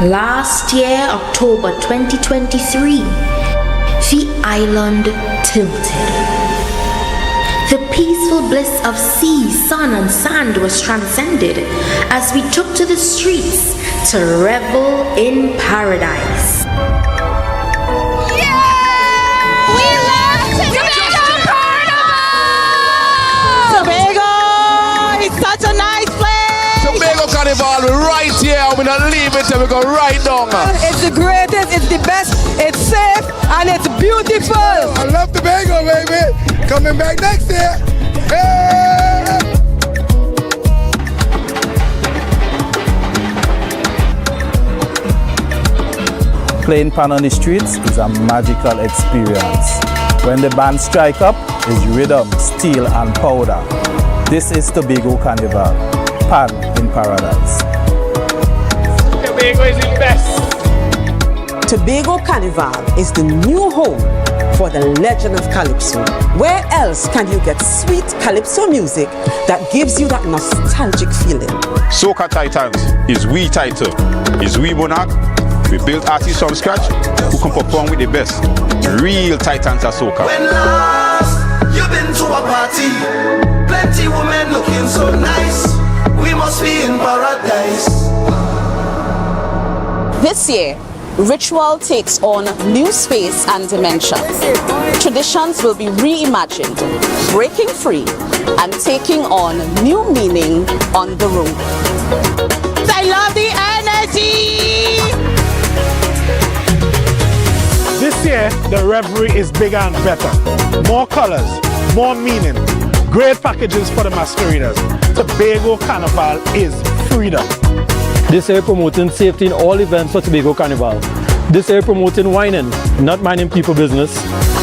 Last year, October 2023, the island tilted. The peaceful bliss of sea, sun, and sand was transcended as we took to the streets to revel in paradise. We love Tobago Carnival! Tobago! It's such a nice place! Tobago Carnival, we're right here. We're not leaving till we go right down. It's the greatest, it's the best, it's safe, and it's beautiful. I love Tobago, baby. Coming back next year. Hey! Playing pan on the streets is a magical experience. When the band strike up, is rhythm, steel and powder. This is Tobago Carnival, pan in paradise. Tobago is the best. Tobago Carnival is the new home for the legend of Calypso. Where else can you get sweet Calypso music that gives you that nostalgic feeling? Soca Titans is we title, is we monarch. We built artists from scratch who can perform with the best. Real Titans of Soca. When last you've been to a party, plenty women looking so nice. We must be in paradise. This year, ritual takes on new space and dimension. Traditions will be reimagined, breaking free and taking on new meaning on the road. I love the energy! This year, the revelry is bigger and better. More colors, more meaning, great packages for the masqueraders. Tobago Carnival is freedom. This year promoting safety in all events for Tobago Carnival. This year promoting whining, not minding people business.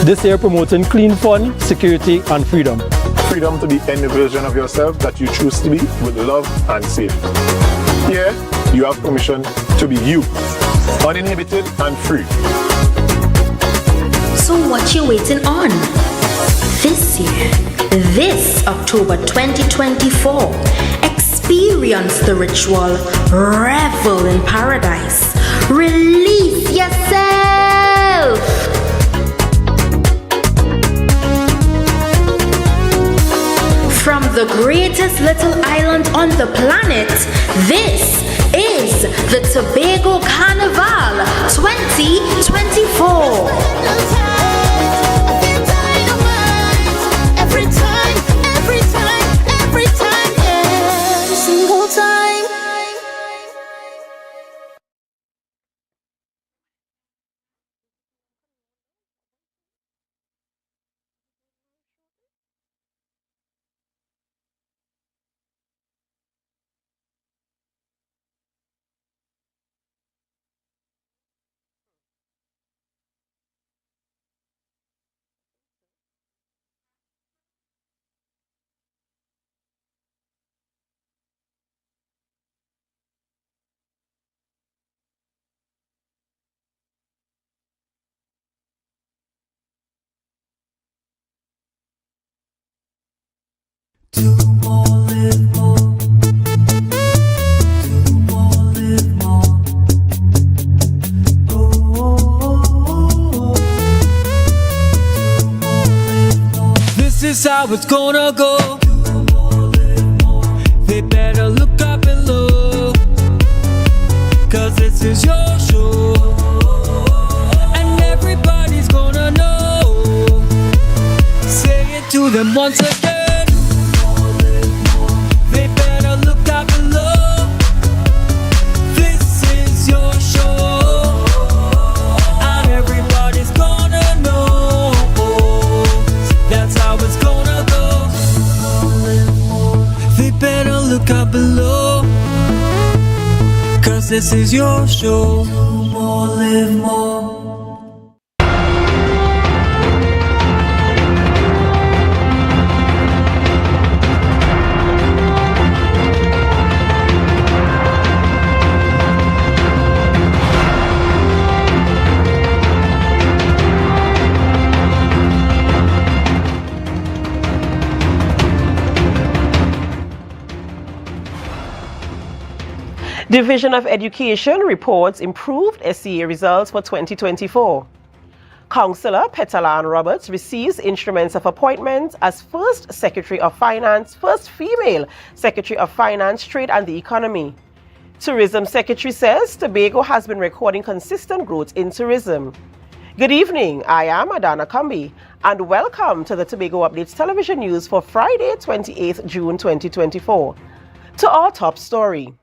This year promoting clean fun, security and freedom. Freedom to be any version of yourself that you choose to be with love and safety. Here, you have permission to be you, uninhibited and free. So what you waiting on? This year, this October 2024, experience the ritual, revel in paradise, release yourself. From the greatest little island on the planet, this is the Tobago Carnival 2024. Do more, live more. Do more, live more. Oh, do more, live more. This is how it's gonna go. Do more, live more. They better look up and look, 'cause this is your show, and everybody's gonna know. Say it to them once again. 'cause this is your show. More, live more. Division of Education reports improved SCA results for 2024. Councillor Petalan Roberts receives instruments of appointment as first Secretary of Finance, first female Secretary of Finance, Trade and the Economy. Tourism Secretary says Tobago has been recording consistent growth in tourism. Good evening, I am Adana Kambi and welcome to the Tobago Updates Television News for Friday, 28th June 2024. To our top story.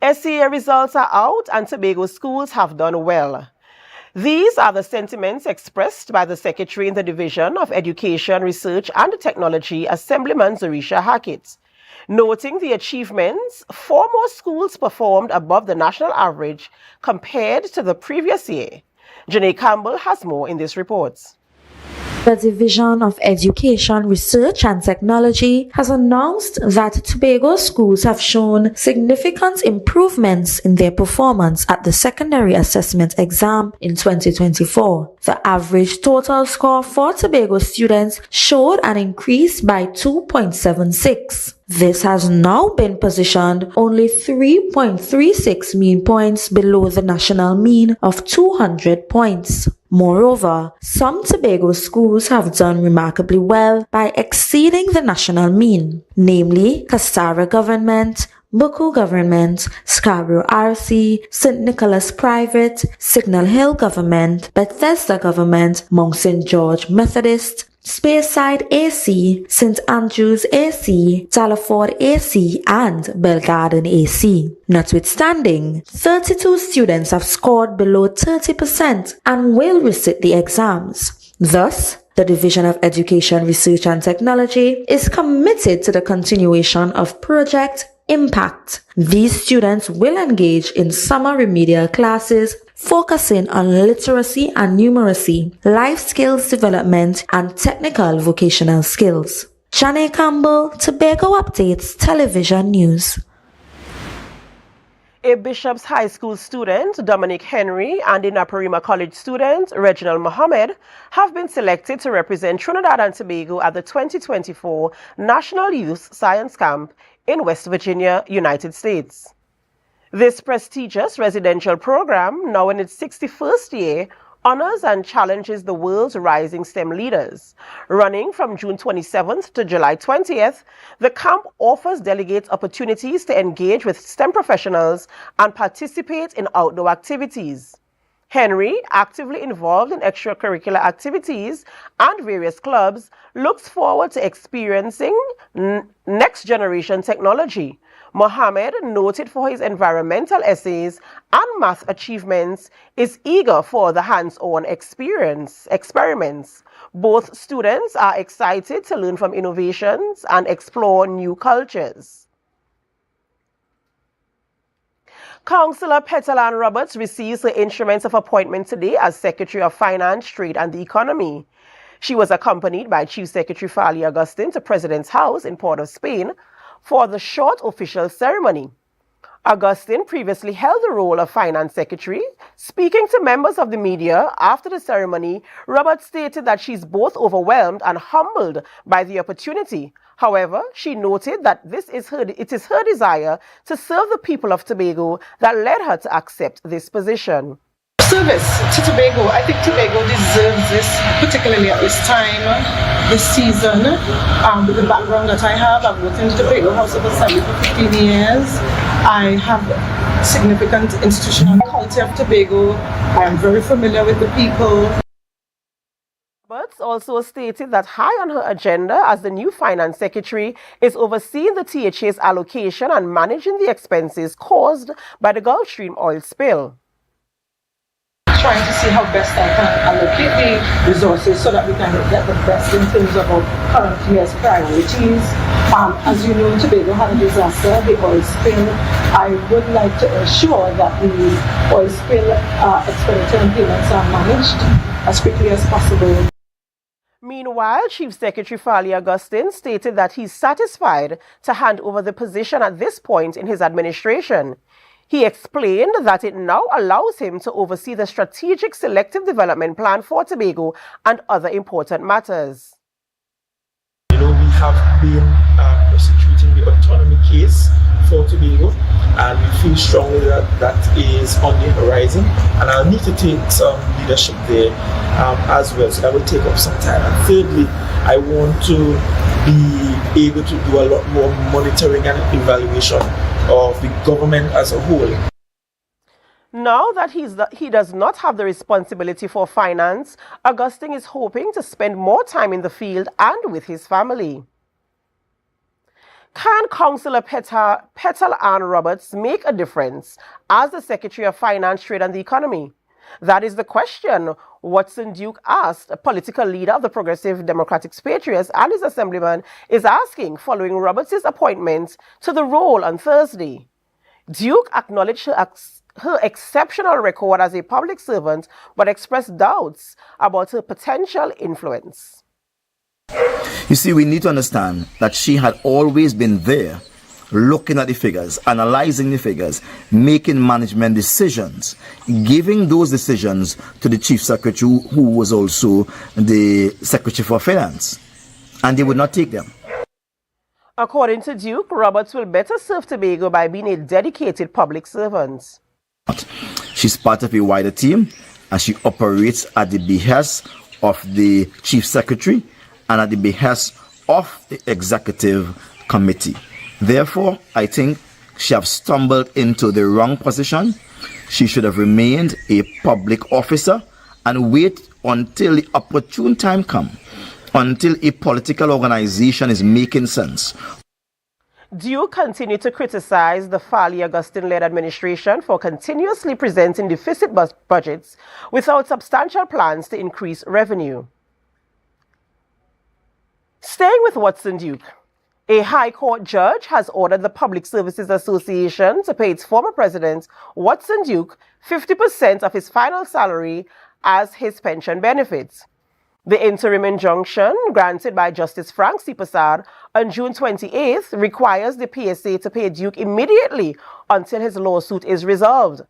SCA results are out and Tobago schools have done well. These are the sentiments expressed by the Secretary in the Division of Education, Research and Technology, Assemblyman Zorisha Hackett. Noting the achievements, 4 more schools performed above the national average compared to the previous year. Janae Campbell has more in this report. The Division of Education, Research and Technology has announced that Tobago schools have shown significant improvements in their performance at the secondary assessment exam in 2024. The average total score for Tobago students showed an increase by 2.76. This has now been positioned only 3.36 mean points below the national mean of 200 points. Moreover, some Tobago schools have done remarkably well by exceeding the national mean, namely Castara Government, Buku Government, Scarborough RC, St. Nicholas Private, Signal Hill Government, Bethesda Government, Mount St. George Methodist, Speyside AC, St. Andrews AC, Talaford AC, and Belgarden AC. Notwithstanding, 32 students have scored below 30% and will resit the exams. Thus, the Division of Education, Research and Technology is committed to the continuation of Project Impact. These students will engage in summer remedial classes focusing on literacy and numeracy, life skills development, and technical vocational skills. Janae Campbell, Tobago Updates Television News. A Bishop's High School student, Dominic Henry, and a Naparima College student, Reginald Mohammed, have been selected to represent Trinidad and Tobago at the 2024 National Youth Science Camp in West Virginia, United States. This prestigious residential program, now in its 61st year, honors and challenges the world's rising STEM leaders. Running from June 27th to July 20th, the camp offers delegates opportunities to engage with STEM professionals and participate in outdoor activities. Henry, actively involved in extracurricular activities and various clubs, looks forward to experiencing next-generation technology. Mohammed, noted for his environmental essays and math achievements, is eager for the hands-on experiments. Both students are excited to learn from innovations and explore new cultures. Councillor Petalan Roberts receives her instruments of appointment today as Secretary of Finance, Trade and the Economy. She was accompanied by Chief Secretary Fali Agustin to President's House in Port of Spain for the short official ceremony. Agustin previously held the role of Finance Secretary. Speaking to members of the media after the ceremony, Roberts stated that she's both overwhelmed and humbled by the opportunity. However, she noted that it is her desire to serve the people of Tobago that led her to accept this position. Service to Tobago. I think Tobago deserves this, particularly at this time, this season. With the background that I have, I've worked in the Tobago House of Assembly for 15 years. I have significant institutional culture of Tobago. I am very familiar with the people. Roberts also stated that high on her agenda as the new Finance Secretary is overseeing the THA's allocation and managing the expenses caused by the Gulfstream oil spill. Trying to see how best I can allocate the resources so that we can get the best in terms of our current year's priorities. As you know, Tobago had a disaster, the oil spill. I would like to ensure that the oil spill expenditure and payments are managed as quickly as possible. Meanwhile, Chief Secretary Fali Augustine stated that he's satisfied to hand over the position at this point in his administration. He explained that it now allows him to oversee the strategic selective development plan for Tobago and other important matters. You know, we have been prosecuting the autonomy case for Tobago, and we feel strongly that that is on the horizon, and I'll need to take some leadership there as well, so that will take up some time. And thirdly, I want to be able to do a lot more monitoring and evaluation of the government as a whole. Now that he does not have the responsibility for finance, Augustine is hoping to spend more time in the field and with his family. Can Councillor Petal Ann Roberts make a difference as the Secretary of Finance, Trade and the Economy? That is the question Watson Duke asked, a political leader of the Progressive Democratic Patriots, and his assemblyman is asking following Roberts' appointment to the role on Thursday. Duke acknowledged her exceptional record as a public servant, but expressed doubts about her potential influence. You see, we need to understand that she had always been there, looking at the figures, analyzing the figures, making management decisions, giving those decisions to the Chief Secretary, who was also the Secretary for Finance, and they would not take them. According to Duke, Roberts will better serve Tobago by being a dedicated public servant. She's part of a wider team, and she operates at the behest of the Chief Secretary and at the behest of the Executive Committee. Therefore, I think she has stumbled into the wrong position. She should have remained a public officer and wait until the opportune time comes, until a political organization is making sense. Duke continued to criticize the Fali Augustine-led administration for continuously presenting deficit budgets without substantial plans to increase revenue. Staying with Watson Duke, a High Court judge has ordered the Public Services Association to pay its former president, Watson Duke, 50% of his final salary as his pension benefits. The interim injunction granted by Justice Frank C. Prasad on June 28th requires the PSA to pay Duke immediately until his lawsuit is resolved.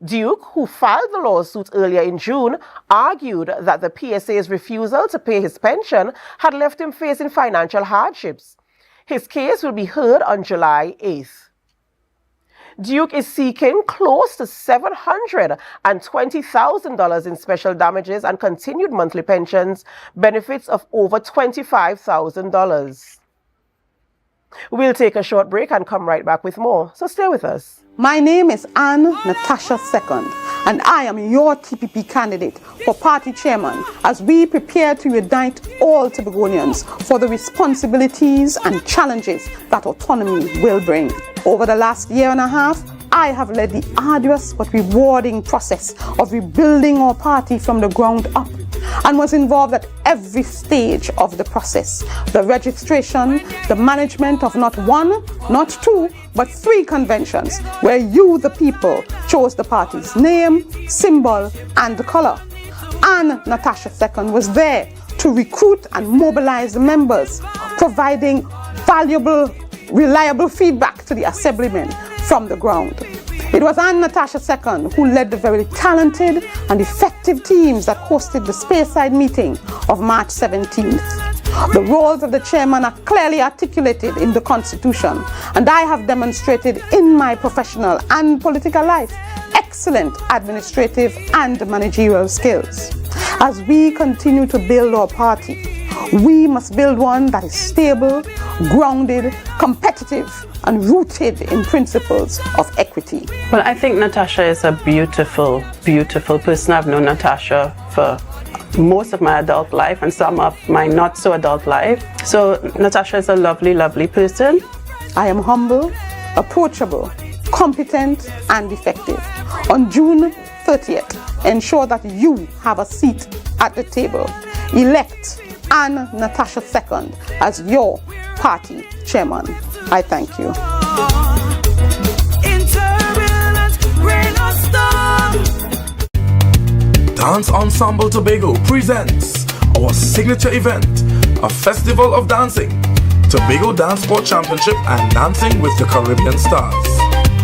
Duke, who filed the lawsuit earlier in June, argued that the PSA's refusal to pay his pension had left him facing financial hardships. His case will be heard on July 8th. Duke is seeking close to $720,000 in special damages and continued monthly pensions, benefits of over $25,000. We'll take a short break and come right back with more, so stay with us. My name is Ann Natasha II, and I am your TPP candidate for party chairman as we prepare to unite all Tobagonians for the responsibilities and challenges that autonomy will bring. Over the last year and a half, I have led the arduous but rewarding process of rebuilding our party from the ground up and was involved at every stage of the process. The registration, the management of not one, not two, but 3 conventions where you, the people, chose the party's name, symbol, and color. And Natasha II was there to recruit and mobilize the members, providing valuable, reliable feedback to the assemblymen from the ground. It was Ann Natasha II who led the very talented and effective teams that hosted the Speyside meeting of March 17th. The roles of the chairman are clearly articulated in the Constitution, and I have demonstrated in my professional and political life excellent administrative and managerial skills. As we continue to build our party, we must build one that is stable, grounded, competitive, and rooted in principles of equity. Well, I think Natasha is a beautiful, beautiful person. I've known Natasha for most of my adult life and some of my not so adult life. So Natasha is a lovely, lovely person. I am humble, approachable, competent, and effective. On June 30th, ensure that you have a seat at the table. Elect Ann Natasha II as your party chairman. I thank you. Dance Ensemble Tobago presents our signature event, a festival of dancing, Tobago Dance Sport Championship and Dancing with the Caribbean Stars.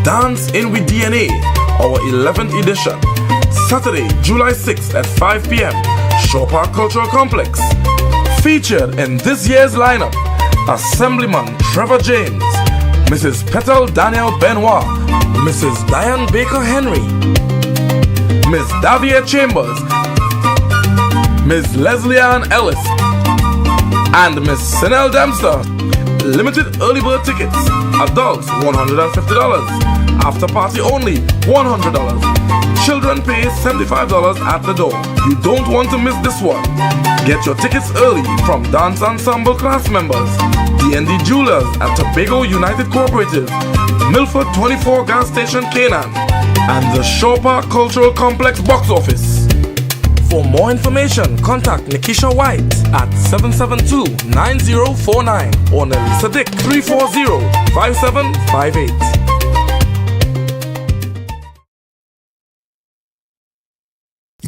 Dance in with DNA, our 11th edition, Saturday, July 6th at 5 p.m., Shore Park Cultural Complex. Featured in this year's lineup, Assemblyman Trevor James, Mrs. Petal Daniel Benoit, Mrs. Diane Baker Henry, Miss Davia Chambers, Miss Leslie Ann Ellis, and Miss Sinel Dempster. Limited early bird tickets. Adults $150. After party only $100. Children pay $75 at the door. You don't want to miss this one. Get your tickets early from Dance Ensemble class members, D&D Jewelers at Tobago United Cooperative, Milford 24 Gas Station Canaan, and the Shore Park Cultural Complex box office. For more information, contact Nikisha White at 772-9049 or Nelisa Dick 340-5758.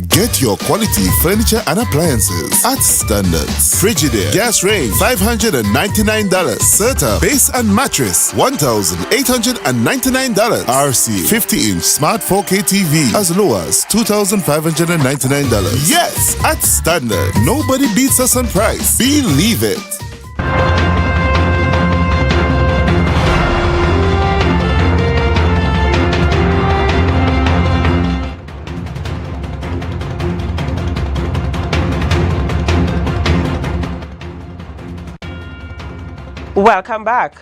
Get your quality furniture and appliances at Standards. Frigidaire gas range $599. Serta base and mattress $1,899. RC 50-inch smart 4K TV as low as $2,599. Yes, at Standard. Nobody beats us on price. Believe it. Welcome back.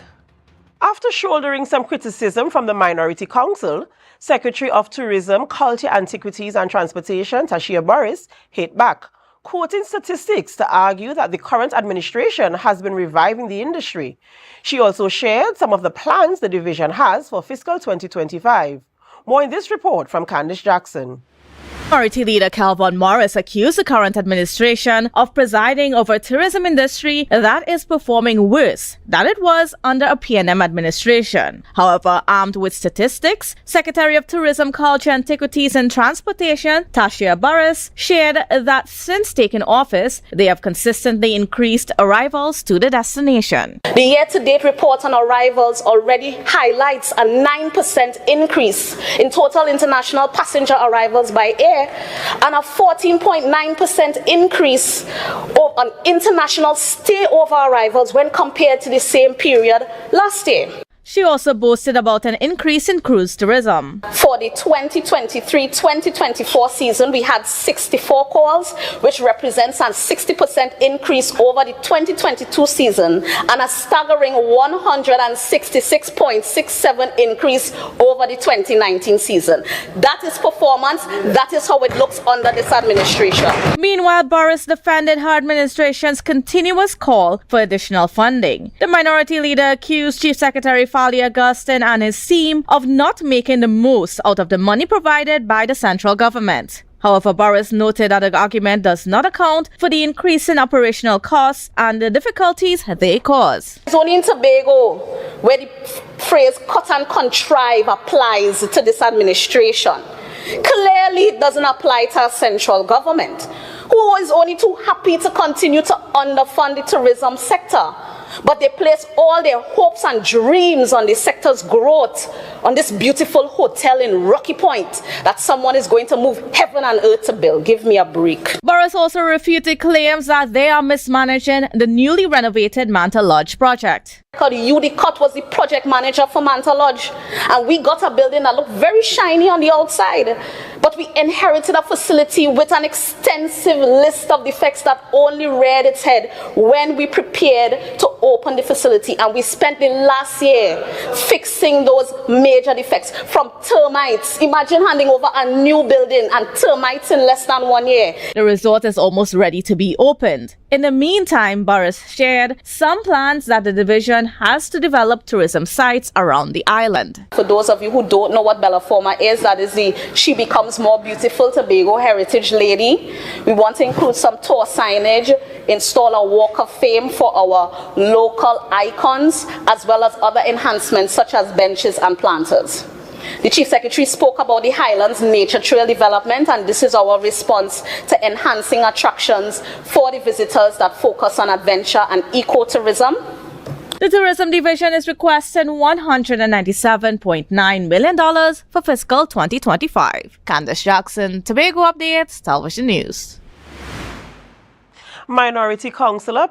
After shouldering some criticism from the Minority Council, Secretary of Tourism, Culture, Antiquities and Transportation, Tashia Burris, hit back, quoting statistics to argue that the current administration has been reviving the industry. She also shared some of the plans the division has for fiscal 2025. More in this report from Candice Jackson. Minority Leader Calvin Morris accused the current administration of presiding over a tourism industry that is performing worse than it was under a PNM administration. However, armed with statistics, Secretary of Tourism, Culture, Antiquities and Transportation, Tashia Burris, shared that since taking office, they have consistently increased arrivals to the destination. The year-to-date report on arrivals already highlights a 9% increase in total international passenger arrivals by air and a 14.9% increase on international stay-over arrivals when compared to the same period last year. She also boasted about an increase in cruise tourism. For the 2023-2024 season, we had 64 calls, which represents a 60% increase over the 2022 season and a staggering 166.67% increase over the 2019 season. That is performance. That is how it looks under this administration. Meanwhile, Burris defended her administration's continuous call for additional funding. The minority leader accused Chief Secretary Fali Augustine and his team of not making the most out of the money provided by the central government. However, Burris noted that the argument does not account for the increase in operational costs and the difficulties they cause. It's only in Tobago where the phrase cut and contrive applies to this administration. Clearly, it doesn't apply to our central government, who is only too happy to continue to underfund the tourism sector. But they place all their hopes and dreams on the sector's growth, on this beautiful hotel in Rocky Point that someone is going to move heaven and earth to build. Give me a break. Burris also refuted claims that they are mismanaging the newly renovated Manta Lodge project. Udi Cut was the project manager for Manta Lodge, and we got a building that looked very shiny on the outside, but we inherited a facility with an extensive list of defects that only reared its head when we prepared to open the facility, and we spent the last year fixing those major defects from termites. Imagine handing over a new building and termites in less than 1 year. The resort is almost ready to be opened. In the meantime, Boris shared some plans that the division has to develop tourism sites around the island. For those of you who don't know what Bella Forma is, that is the She Becomes More Beautiful Tobago Heritage Lady. We want to include some tour signage, install a walk of fame for our local icons, as well as other enhancements such as benches and planters. The Chief Secretary spoke about the Highlands Nature Trail development, and this is our response to enhancing attractions for the visitors that focus on adventure and ecotourism. The Tourism Division is requesting $197.9 million for fiscal 2025. Candace Jackson, Tobago Updates, Television News. Minority Councillor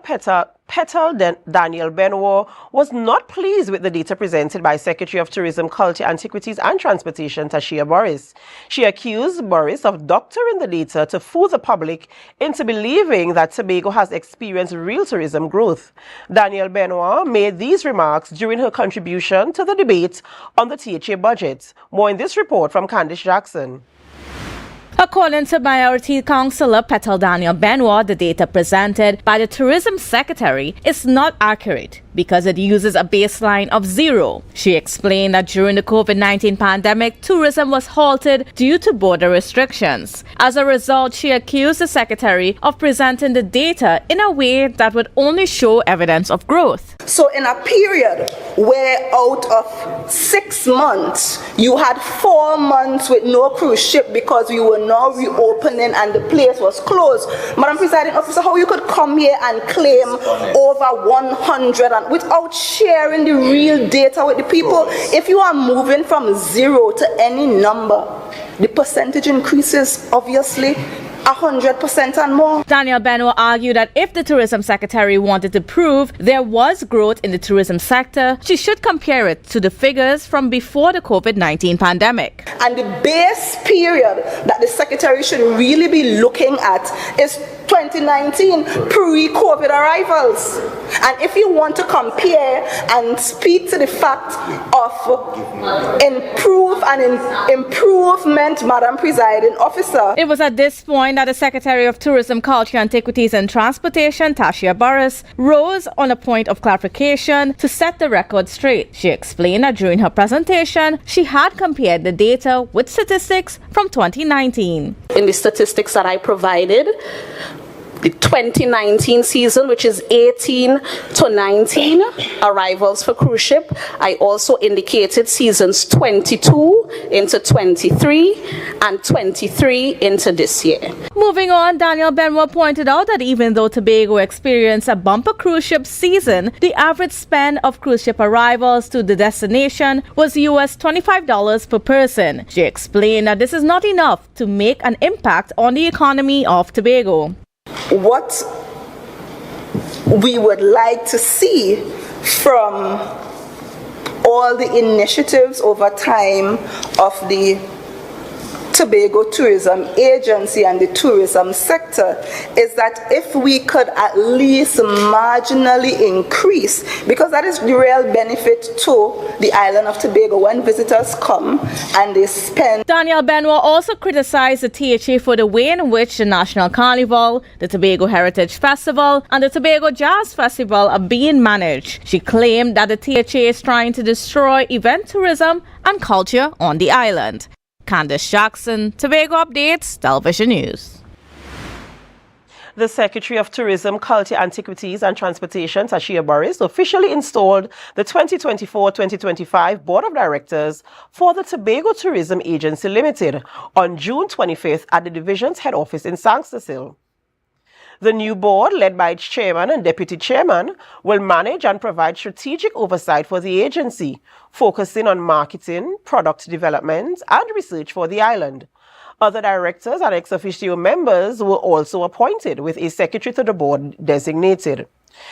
Petal Daniel Benoit was not pleased with the data presented by Secretary of Tourism, Culture, Antiquities and Transportation Tashia Boris. She accused Boris of doctoring the data to fool the public into believing that Tobago has experienced real tourism growth. Daniel Benoit made these remarks during her contribution to the debate on the THA budget. More in this report from Candice Jackson. According to Minority Councillor Petal Daniel Benoit, the data presented by the Tourism Secretary is not accurate because it uses a baseline of 0. She explained that during the COVID-19 pandemic, tourism was halted due to border restrictions. As a result, she accused the Secretary of presenting the data in a way that would only show evidence of growth. So in a period where out of 6 months, you had 4 months with no cruise ship because we were now reopening and the place was closed. Madam Presiding Officer, how you could come here and claim over 100 and without sharing the real data with the people? If you are moving from 0 to any number, the percentage increases obviously 100% and more. Daniel Benoit argued that if the Tourism Secretary wanted to prove there was growth in the tourism sector, she should compare it to the figures from before the COVID-19 pandemic. And the base period that the Secretary should really be looking at is 2019, pre-COVID arrivals. And if you want to compare and speak to the fact of improvement, Madam Presiding Officer. It was at this point that the Secretary of Tourism, Culture, Antiquities and Transportation, Tashia Boris, rose on a point of clarification to set the record straight. She explained that during her presentation, she had compared the data with statistics from 2019. In the statistics that I provided, the 2019 season, which is 18 to 19 arrivals for cruise ship. I also indicated seasons 22 into 23 and 23 into this year. Moving on, Daniel Benoit pointed out that even though Tobago experienced a bumper cruise ship season, the average spend of cruise ship arrivals to the destination was US $25 per person. She explained that this is not enough to make an impact on the economy of Tobago. What we would like to see from all the initiatives over time of the Tobago Tourism Agency and the tourism sector is that if we could at least marginally increase, because that is the real benefit to the island of Tobago when visitors come and they spend. Daniel Benoit also criticized the THA for the way in which the National Carnival, the Tobago Heritage Festival, and the Tobago Jazz Festival are being managed. She claimed that the THA is trying to destroy event tourism and culture on the island. Candace Jackson, Tobago Updates, Television News. The Secretary of Tourism, Culture, Antiquities and Transportation, Tashia Boris, officially installed the 2024-2025 Board of Directors for the Tobago Tourism Agency Limited on June 25th at the division's head office in Sangsterville. The new board, led by its chairman and deputy chairman, will manage and provide strategic oversight for the agency, focusing on marketing, product development, and research for the island. Other directors and ex officio members were also appointed, with a secretary to the board designated.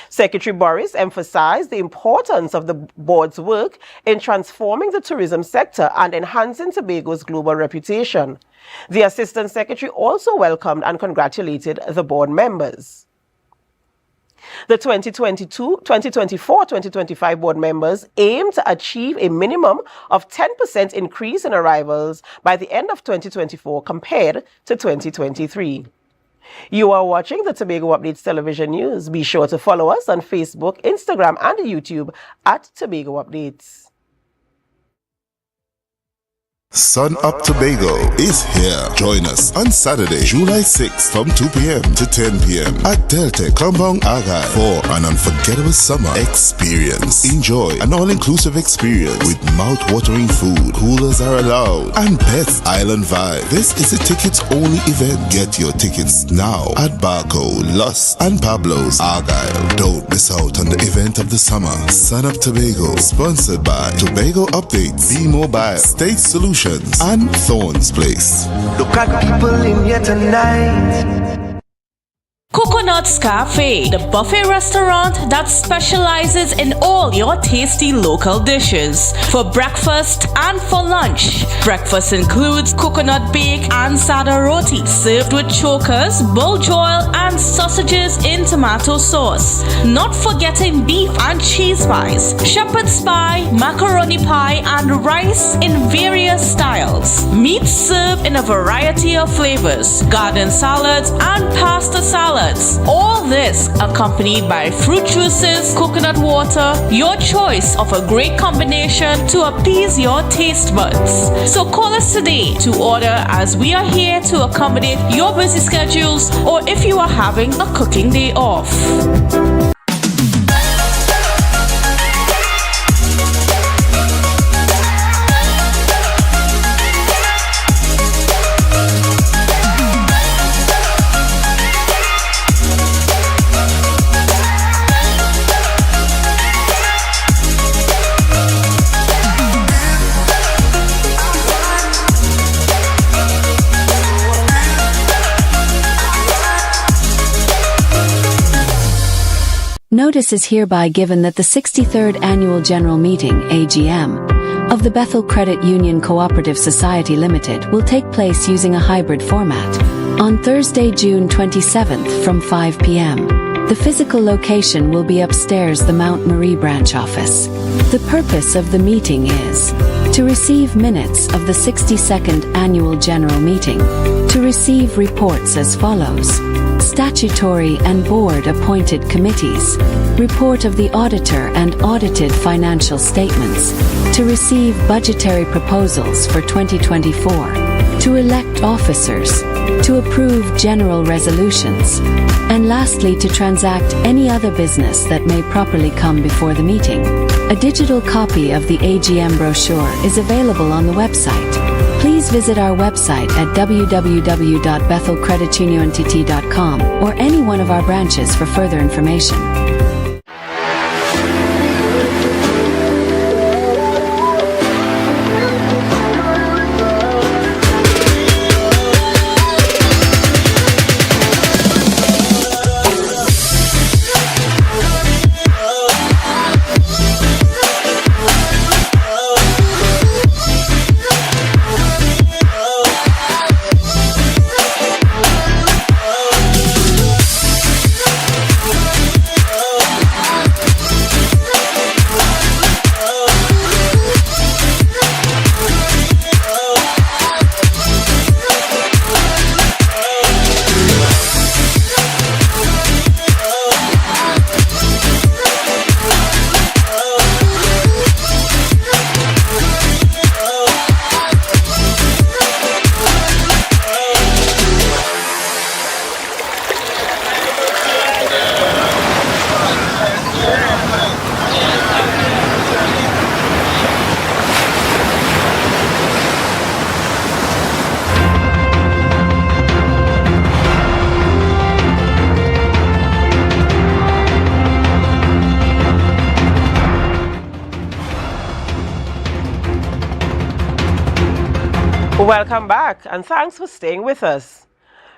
Secretary Boris emphasized the importance of the board's work in transforming the tourism sector and enhancing Tobago's global reputation. The Assistant Secretary also welcomed and congratulated the board members. The 2024-2025 board members aim to achieve a minimum of 10% increase in arrivals by the end of 2024 compared to 2023. You are watching the Tobago Updates Television News. Be sure to follow us on Facebook, Instagram, and YouTube at Tobago Updates. Sun Up Tobago is here. Join us on Saturday, July 6th from 2 p.m. to 10 p.m. at Delta Compound Argyle for an unforgettable summer experience. Enjoy an all-inclusive experience with mouth-watering food, coolers are allowed, and best island vibe. This is a tickets-only event. Get your tickets now at Barco, Lust, and Pablo's Argyle. Don't miss out on the event of the summer. Sun Up Tobago, sponsored by Tobago Updates, B-Mobile, State Solutions, and Thorns Place. Look at people in here tonight. Coconut's Cafe, the buffet restaurant that specializes in all your tasty local dishes for breakfast and for lunch. Breakfast includes coconut bake and sada roti served with chokers, bull joil, and sausages in tomato sauce. Not forgetting beef and cheese pies, shepherd's pie, macaroni pie, and rice in various styles. Meat served in a variety of flavors, garden salads, and pasta salads. All this accompanied by fruit juices, coconut water, your choice of a great combination to appease your taste buds. So call us today to order, as we are here to accommodate your busy schedules or if you are having a cooking day off. Notice is hereby given that the 63rd Annual General Meeting, AGM, of the Bethel Credit Union Cooperative Society Limited will take place using a hybrid format on Thursday, June 27th from 5 p.m. The physical location will be upstairs the Mount Marie branch office. The purpose of the meeting is to receive minutes of the 62nd Annual General Meeting, to receive reports as follows: statutory and board-appointed committees, report of the auditor and audited financial statements, to receive budgetary proposals for 2024, to elect officers, to approve general resolutions, and lastly to transact any other business that may properly come before the meeting. A digital copy of the AGM brochure is available on the website. Please visit our website at www.bethelcredituniontt.com or any one of our branches for further information. Welcome back, and thanks for staying with us.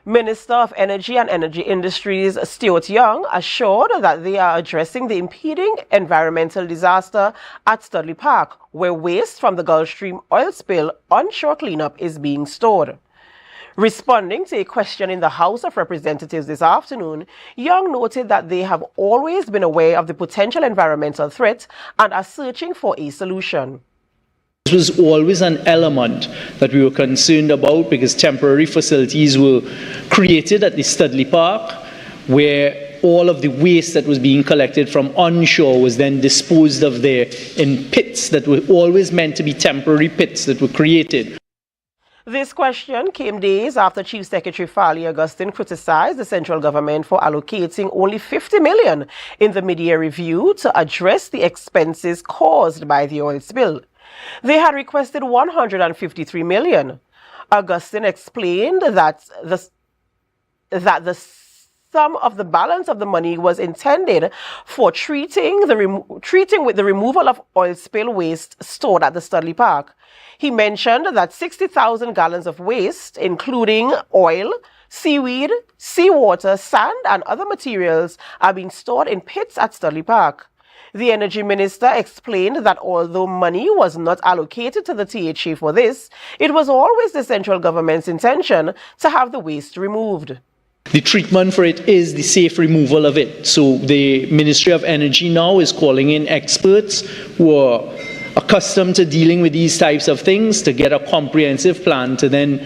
Minister of Energy and Energy Industries Stuart Young assured that they are addressing the impending environmental disaster at Studley Park, where waste from the Gulfstream oil spill onshore cleanup is being stored. Responding to a question in the House of Representatives this afternoon, Young noted that they have always been aware of the potential environmental threat and are searching for a solution. This was always an element that we were concerned about because temporary facilities were created at the Studley Park where all of the waste that was being collected from onshore was then disposed of there in pits that were always meant to be temporary pits that were created. This question came days after Chief Secretary Farley Augustine criticized the central government for allocating only $50 million in the mid-year review to address the expenses caused by the oil spill. They had requested $153 million. Augustine explained that the sum of the balance of the money was intended for treating with the removal of oil spill waste stored at the Studley Park. He mentioned that 60,000 gallons of waste, including oil, seaweed, seawater, sand, and other materials, are being stored in pits at Studley Park. The Energy Minister explained that although money was not allocated to the THA for this, it was always the central government's intention to have the waste removed. The treatment for it is the safe removal of it. So the Ministry of Energy now is calling in experts who are accustomed to dealing with these types of things to get a comprehensive plan to then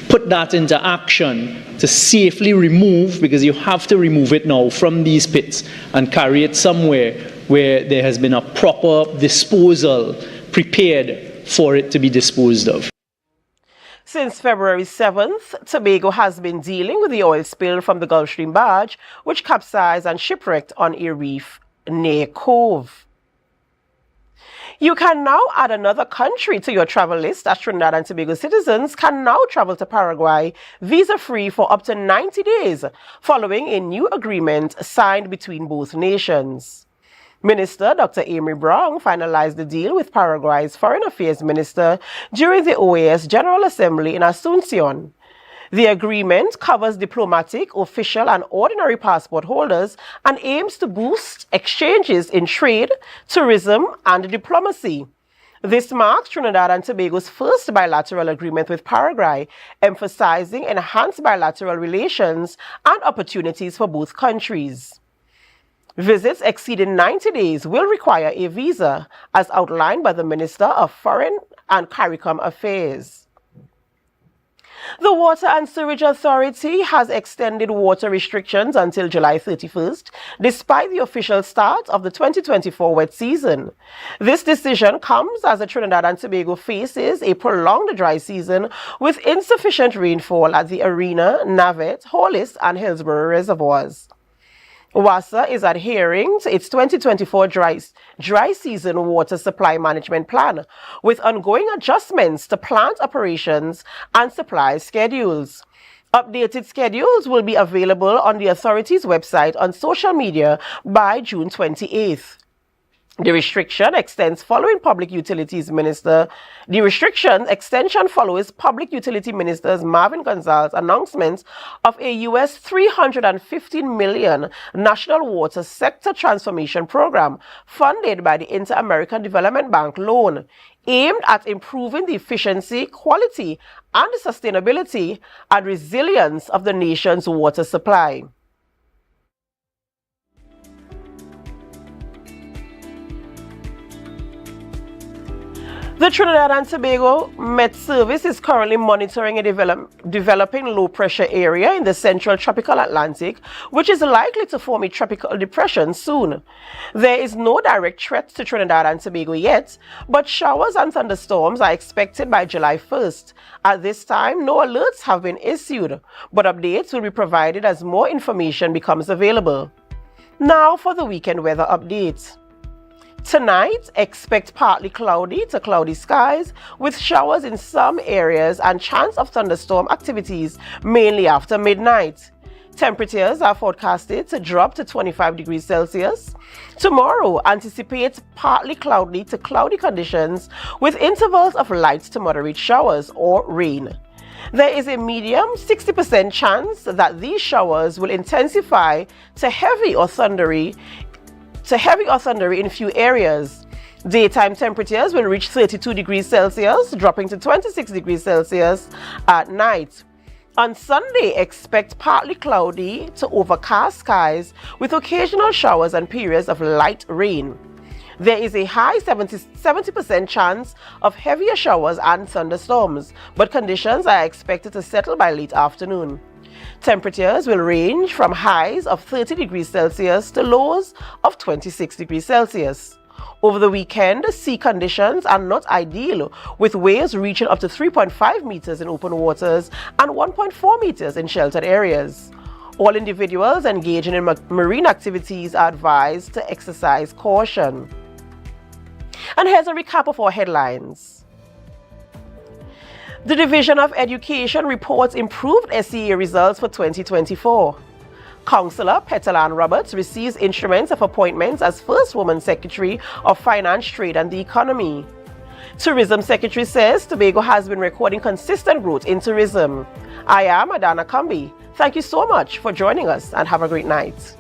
put that into action to safely remove, because you have to remove it now from these pits and carry it somewhere where there has been a proper disposal prepared for it to be disposed of. Since February 7th, Tobago has been dealing with the oil spill from the Gulfstream barge, which capsized and shipwrecked on a reef near Cove. You can now add another country to your travel list, as Trinidad and Tobago citizens can now travel to Paraguay visa-free for up to 90 days, following a new agreement signed between both nations. Minister Dr. Amory Brown finalized the deal with Paraguay's Foreign Affairs Minister during the OAS General Assembly in Asunción. The agreement covers diplomatic, official, and ordinary passport holders and aims to boost exchanges in trade, tourism, and diplomacy. This marks Trinidad and Tobago's first bilateral agreement with Paraguay, emphasizing enhanced bilateral relations and opportunities for both countries. Visits exceeding 90 days will require a visa, as outlined by the Minister of Foreign and CARICOM Affairs. The Water and Sewerage Authority has extended water restrictions until July 31st, despite the official start of the 2024 wet season. This decision comes as the Trinidad and Tobago faces a prolonged dry season with insufficient rainfall at the Arena, Navet, Hollis, and Hillsborough reservoirs. WASA is adhering to its 2024 dry season water supply management plan, with ongoing adjustments to plant operations and supply schedules. Updated schedules will be available on the authority's website on social media by June 28th. The restriction extension follows Public Utilities Minister Marvin Gonzalez's announcement of a U.S. $315 million National Water Sector Transformation Program funded by the Inter-American Development Bank loan, aimed at improving the efficiency, quality, and sustainability and resilience of the nation's water supply. The Trinidad and Tobago Met Service is currently monitoring a developing low-pressure area in the central tropical Atlantic, which is likely to form a tropical depression soon. There is no direct threat to Trinidad and Tobago yet, but showers and thunderstorms are expected by July 1st. At this time, no alerts have been issued, but updates will be provided as more information becomes available. Now for the weekend weather update. Tonight, expect partly cloudy to cloudy skies with showers in some areas and chance of thunderstorm activities mainly after midnight. Temperatures are forecasted to drop to 25 degrees Celsius. Tomorrow, anticipate partly cloudy to cloudy conditions with intervals of light to moderate showers or rain. There is a medium 60% chance that these showers will intensify to heavy or thundery in few areas. Daytime temperatures will reach 32 degrees Celsius, dropping to 26 degrees Celsius at night. On Sunday, expect partly cloudy to overcast skies with occasional showers and periods of light rain. There is a high 70% chance of heavier showers and thunderstorms, but conditions are expected to settle by late afternoon. Temperatures will range from highs of 30 degrees Celsius to lows of 26 degrees Celsius. Over the weekend, sea conditions are not ideal, with waves reaching up to 3.5 meters in open waters and 1.4 meters in sheltered areas. All individuals engaging in marine activities are advised to exercise caution. And here's a recap of our headlines. The Division of Education reports improved SEA results for 2024. Councillor Petalan Roberts receives instruments of appointments as first woman Secretary of Finance, Trade and the Economy. Tourism Secretary says Tobago has been recording consistent growth in tourism. I am Adana Kambi. Thank you so much for joining us and have a great night.